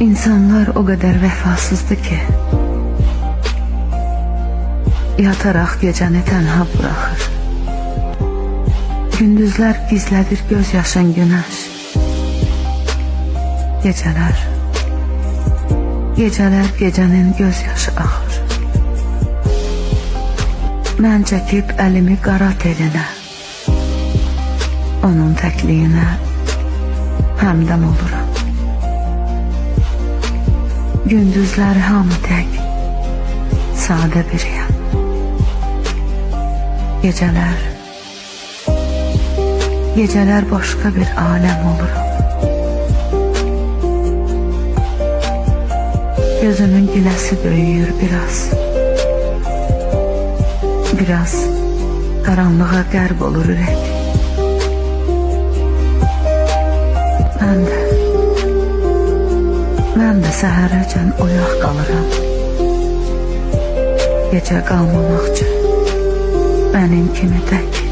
İnsanlar o kadar vefasızdı ki yatarak gecəni tənha bırakır. Gündüzler gizlədir gözyaşın güneş. Geceler gecenin gözyaşı axır. Mən çəkib əlimi qara telinə, onun təkliyinə həmdəm oluram. Gündüzlər hamı tək, sadə biriyəm. Geceler başka bir alem olurum. Gözümün giləsi böyüyür biraz karanlığa qərb olur ürək. Mən də səhərəcən oyaq qalıram. Gecə qalmamaq üçün mənim kimi tək.